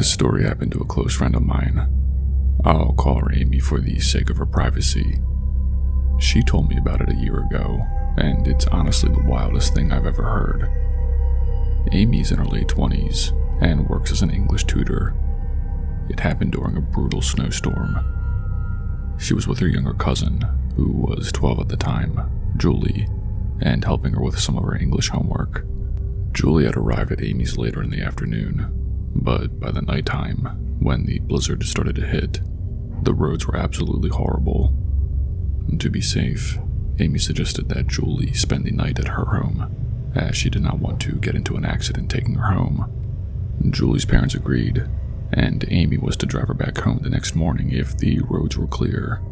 This story happened to a close friend of mine. I'll call her Amy for the sake of her privacy. She told me about it a year ago, and it's honestly the wildest thing I've ever heard. Amy's in her late 20s and works as an English tutor. It happened during a brutal snowstorm. She was with her younger cousin, who was 12 at the time, Julie, and helping her with some of her English homework. Julie had arrived at Amy's later in the afternoon, but by the nighttime, when the blizzard started to hit, the roads were absolutely horrible. To be safe, Amy suggested that Julie spend the night at her home, as she did not want to get into an accident taking her home. Julie's parents agreed, and Amy was to drive her back home the next morning if the roads were clear.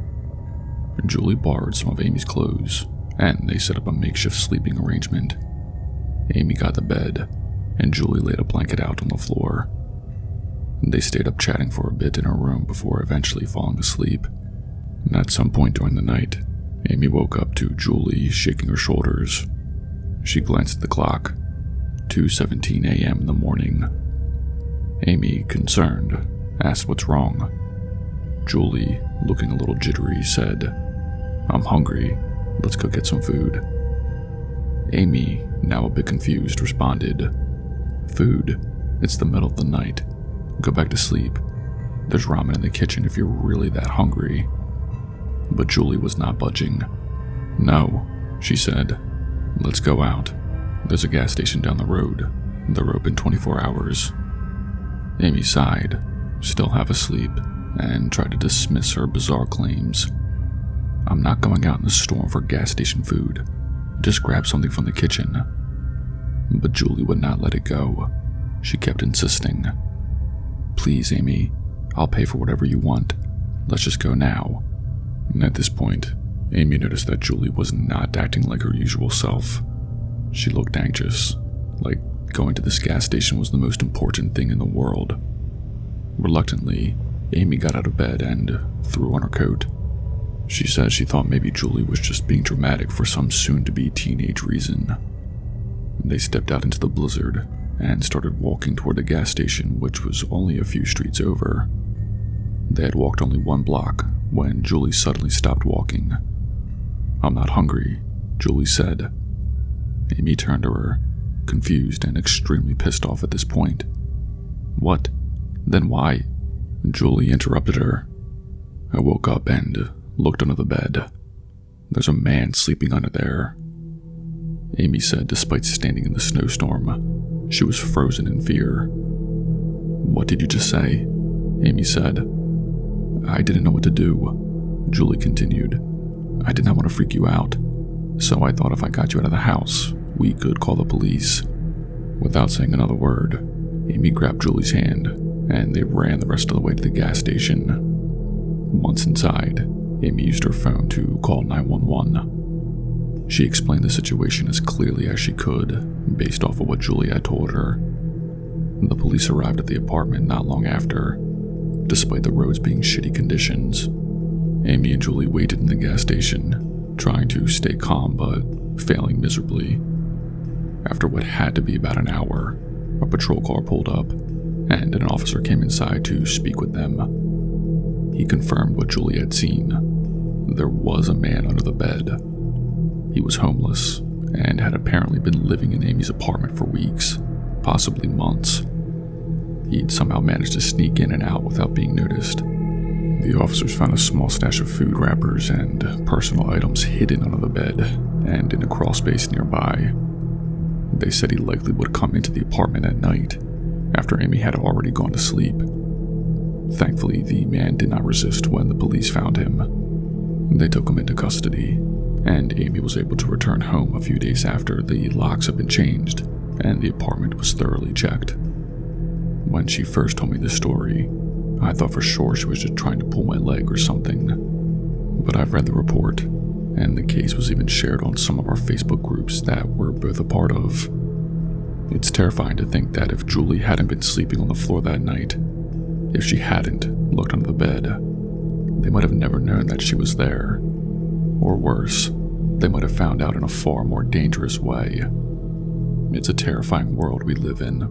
Julie borrowed some of Amy's clothes, and they set up a makeshift sleeping arrangement. Amy got to bed, and Julie laid a blanket out on the floor. They stayed up chatting for a bit in her room before eventually falling asleep. And at some point during the night, Amy woke up to Julie shaking her shoulders. She glanced at the clock, 2:17 a.m. in the morning. Amy, concerned, asked what's wrong. Julie, looking a little jittery, said, "I'm hungry. Let's go get some food." Amy, now a bit confused, responded, "Food? It's the middle of the night. Go back to sleep. There's ramen in the kitchen if you're really that hungry." But Julie was not budging. "No," she said. "Let's go out. There's a gas station down the road. They're open 24 hours. Amy sighed, still half asleep, and tried to dismiss her bizarre claims. "I'm not going out in the storm for gas station food. Just grab something from the kitchen." But Julie would not let it go. She kept insisting. "Please, Amy, I'll pay for whatever you want. Let's just go now." And at this point, Amy noticed that Julie was not acting like her usual self. She looked anxious, like going to this gas station was the most important thing in the world. Reluctantly, Amy got out of bed and threw on her coat. She said she thought maybe Julie was just being dramatic for some soon-to-be teenage reason. They stepped out into the blizzard and started walking toward the gas station, which was only a few streets over. They had walked only 1 block when Julie suddenly stopped walking. "I'm not hungry," Julie said. Amy turned to her, confused and extremely pissed off at this point. "What? Then why?" Julie interrupted her. "I woke up and looked under the bed. There's a man sleeping under there," Amy said despite standing in the snowstorm. She was frozen in fear. "What did you just say?" Amy said. "I didn't know what to do," Julie continued. "I did not want to freak you out, so I thought if I got you out of the house, we could call the police." Without saying another word, Amy grabbed Julie's hand, and they ran the rest of the way to the gas station. Once inside, Amy used her phone to call 911. She explained the situation as clearly as she could, based off of what Julie had told her. The police arrived at the apartment not long after, despite the roads being shitty conditions. Amy and Julie waited in the gas station, trying to stay calm but failing miserably. After what had to be about an hour, a patrol car pulled up, and an officer came inside to speak with them. He confirmed what Julie had seen. There was a man under the bed. He was homeless, and had apparently been living in Amy's apartment for weeks, possibly months. He'd somehow managed to sneak in and out without being noticed. The officers found a small stash of food wrappers and personal items hidden under the bed and in a crawl space nearby. They said he likely would come into the apartment at night, after Amy had already gone to sleep. Thankfully, the man did not resist when the police found him. They took him into custody, and Amy was able to return home a few days after the locks had been changed and the apartment was thoroughly checked. When she first told me this story, I thought for sure she was just trying to pull my leg or something. But I've read the report, and the case was even shared on some of our Facebook groups that we're both a part of. It's terrifying to think that if Julie hadn't been sleeping on the floor that night, if she hadn't looked under the bed, they might have never known that she was there. Or worse, they might have found out in a far more dangerous way. It's a terrifying world we live in.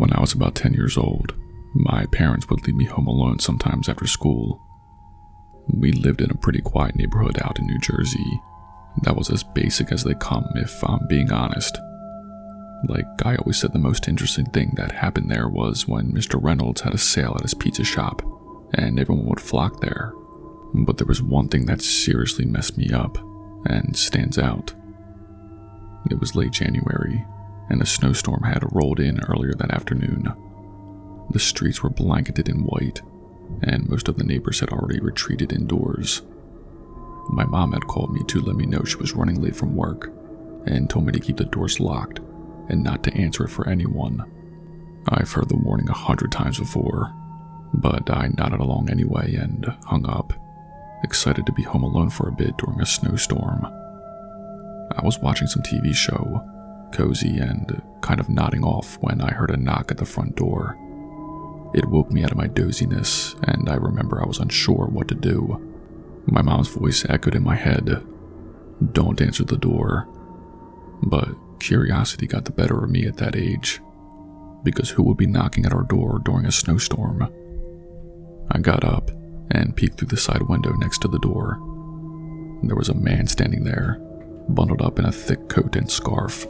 When I was about 10 years old, my parents would leave me home alone sometimes after school. We lived in a pretty quiet neighborhood out in New Jersey. That was as basic as they come, if I'm being honest. Like I always said, the most interesting thing that happened there was when Mr. Reynolds had a sale at his pizza shop, and everyone would flock there. But there was one thing that seriously messed me up, and stands out. It was late January, and a snowstorm had rolled in earlier that afternoon. The streets were blanketed in white, and most of the neighbors had already retreated indoors. My mom had called me to let me know she was running late from work, and told me to keep the doors locked and not to answer it for anyone. I've heard the warning 100 times before, but I nodded along anyway and hung up, excited to be home alone for a bit during a snowstorm. I was watching some TV show, cozy and kind of nodding off, when I heard a knock at the front door. It woke me out of my doziness, and I remember I was unsure what to do. My mom's voice echoed in my head, "Don't answer the door." But curiosity got the better of me at that age, because who would be knocking at our door during a snowstorm? I got up and peeked through the side window next to the door. There was a man standing there, bundled up in a thick coat and scarf.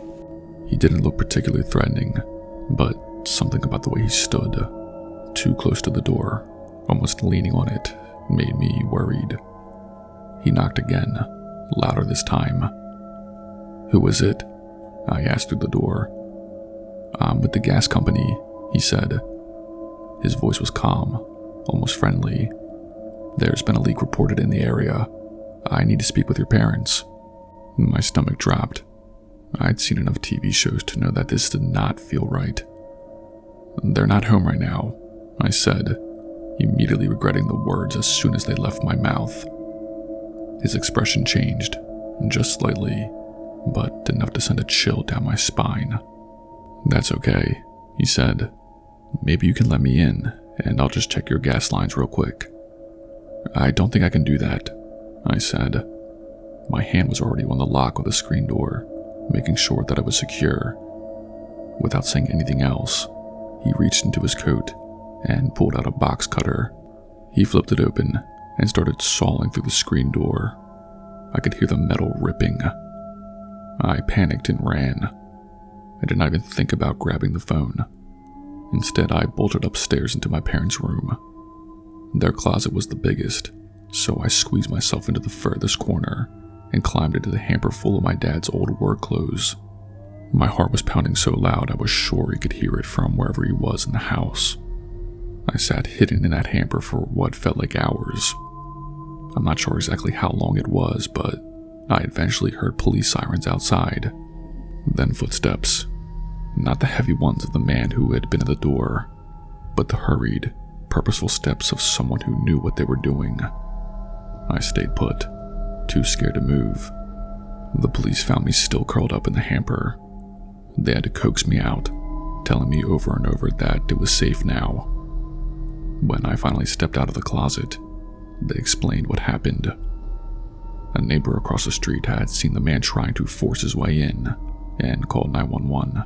He didn't look particularly threatening, but something about the way he stood, too close to the door, almost leaning on it, made me worried. He knocked again, louder this time. "Who is it?" I asked through the door. "I'm with the gas company," he said. His voice was calm, almost friendly. "There's been a leak reported in the area. I need to speak with your parents." My stomach dropped. I'd seen enough TV shows to know that this did not feel right. "They're not home right now," I said, immediately regretting the words as soon as they left my mouth. His expression changed, just slightly, but enough to send a chill down my spine. "That's okay," he said. "Maybe you can let me in, and I'll just check your gas lines real quick." "I don't think I can do that," I said. My hand was already on the lock of the screen door, making sure that it was secure. Without saying anything else, he reached into his coat and pulled out a box cutter. He flipped it open and started sawing through the screen door. I could hear the metal ripping. I panicked and ran. I did not even think about grabbing the phone. Instead, I bolted upstairs into my parents' room. Their closet was the biggest, so I squeezed myself into the furthest corner and climbed into the hamper full of my dad's old work clothes. My heart was pounding so loud I was sure he could hear it from wherever he was in the house. I sat hidden in that hamper for what felt like hours. I'm not sure exactly how long it was, but I eventually heard police sirens outside. Then footsteps. Not the heavy ones of the man who had been at the door, but the hurried, purposeful steps of someone who knew what they were doing. I stayed put, too scared to move. The police found me still curled up in the hamper. They had to coax me out, telling me over and over that it was safe now. When I finally stepped out of the closet, they explained what happened. A neighbor across the street had seen the man trying to force his way in and called 911.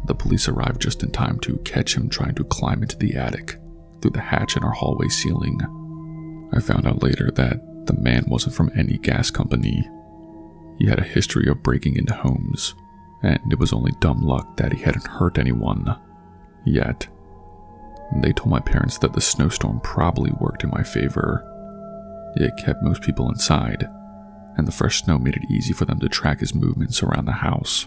The police arrived just in time to catch him trying to climb into the attic through the hatch in our hallway ceiling. I found out later that the man wasn't from any gas company. He had a history of breaking into homes, and it was only dumb luck that he hadn't hurt anyone yet. They told my parents that the snowstorm probably worked in my favor. It kept most people inside, and the fresh snow made it easy for them to track his movements around the house.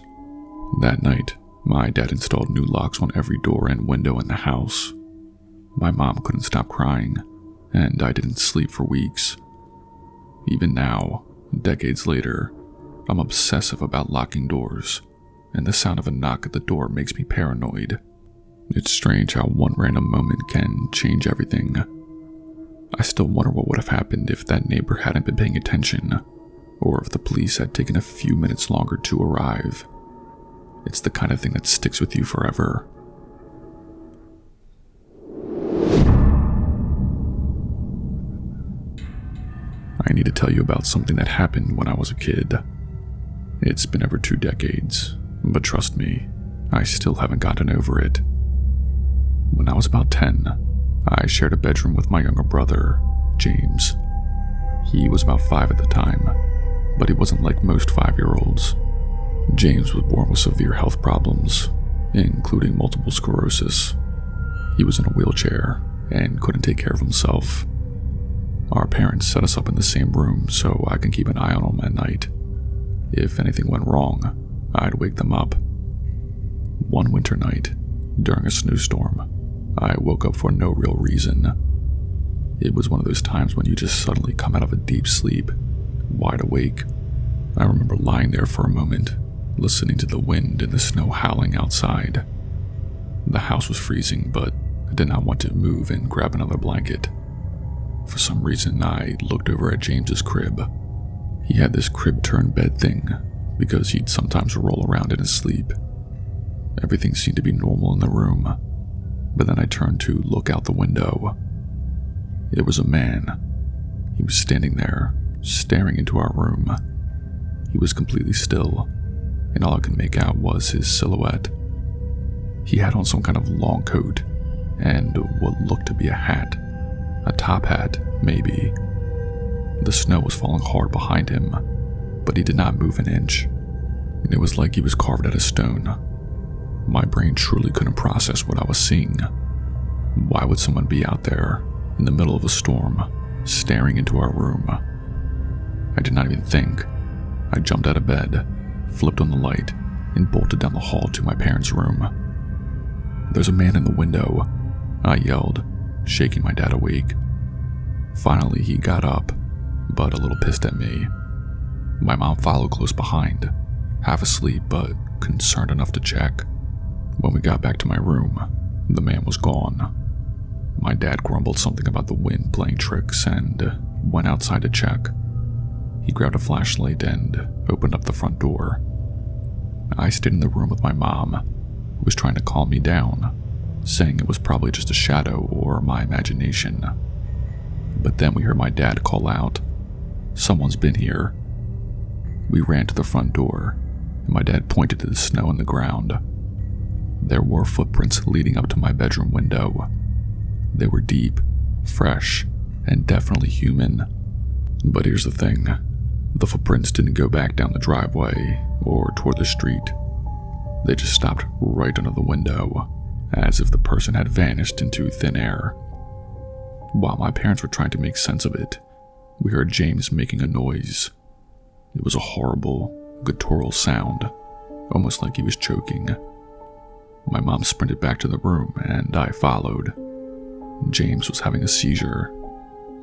That night, my dad installed new locks on every door and window in the house. My mom couldn't stop crying, and I didn't sleep for weeks. Even now, decades later, I'm obsessive about locking doors, and the sound of a knock at the door makes me paranoid. It's strange how one random moment can change everything. I still wonder what would have happened if that neighbor hadn't been paying attention, or if the police had taken a few minutes longer to arrive. It's the kind of thing that sticks with you forever. I need to tell you about something that happened when I was a kid. It's been over 2 decades, but trust me, I still haven't gotten over it. When I was about 10, I shared a bedroom with my younger brother, James. He was about 5 at the time, but he wasn't like most 5-year-olds. James was born with severe health problems, including multiple sclerosis. He was in a wheelchair and couldn't take care of himself. Our parents set us up in the same room so I can keep an eye on him at night. If anything went wrong, I'd wake them up. One winter night, during a snowstorm, I woke up for no real reason. It was one of those times when you just suddenly come out of a deep sleep, wide awake. I remember lying there for a moment, listening to the wind and the snow howling outside. The house was freezing, but I did not want to move and grab another blanket. For some reason, I looked over at James's crib. He had this crib-turned bed thing, because he'd sometimes roll around in his sleep. Everything seemed to be normal in the room, but then I turned to look out the window. It was a man. He was standing there, staring into our room. He was completely still, and all I could make out was his silhouette. He had on some kind of long coat, and what looked to be a hat. A top hat, maybe. The snow was falling hard behind him, but he did not move an inch. It was like he was carved out of stone. My brain truly couldn't process what I was seeing. Why would someone be out there, in the middle of a storm, staring into our room? I did not even think. I jumped out of bed, flipped on the light, and bolted down the hall to my parents' room. "There's a man in the window," I yelled, shaking my dad awake. Finally, he got up, but a little pissed at me. My mom followed close behind, half asleep but concerned enough to check. When we got back to my room, the man was gone. My dad grumbled something about the wind playing tricks and went outside to check. He grabbed a flashlight and opened up the front door. I stayed in the room with my mom, who was trying to calm me down, saying it was probably just a shadow or my imagination. But then we heard my dad call out, "Someone's been here." We ran to the front door, and my dad pointed to the snow on the ground. There were footprints leading up to my bedroom window. They were deep, fresh, and definitely human. But here's the thing. The footprints didn't go back down the driveway or toward the street. They just stopped right under the window, as if the person had vanished into thin air. While my parents were trying to make sense of it, we heard James making a noise. It was a horrible, guttural sound, almost like he was choking. My mom sprinted back to the room, and I followed. James was having a seizure.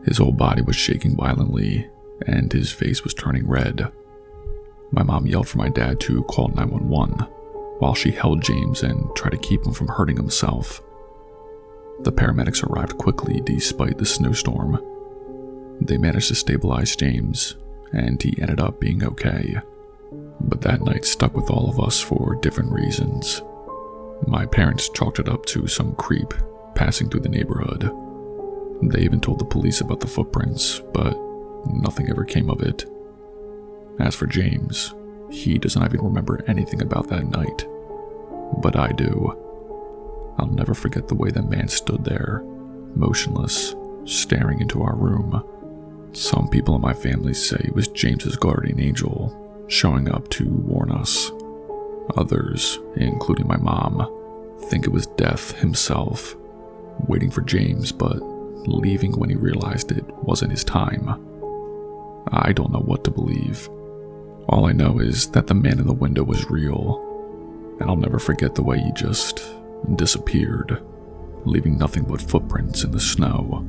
His whole body was shaking violently, and his face was turning red. My mom yelled for my dad to call 911, while she held James and tried to keep him from hurting himself. The paramedics arrived quickly despite the snowstorm. They managed to stabilize James, and he ended up being okay. But that night stuck with all of us for different reasons. My parents chalked it up to some creep passing through the neighborhood. They even told the police about the footprints, but nothing ever came of it. As for James, he doesn't even remember anything about that night. But I do. I'll never forget the way that man stood there, motionless, staring into our room. Some people in my family say it was James's guardian angel, showing up to warn us. Others, including my mom, think it was Death himself, waiting for James but leaving when he realized it wasn't his time. I don't know what to believe. All I know is that the man in the window was real, and I'll never forget the way he just disappeared, leaving nothing but footprints in the snow.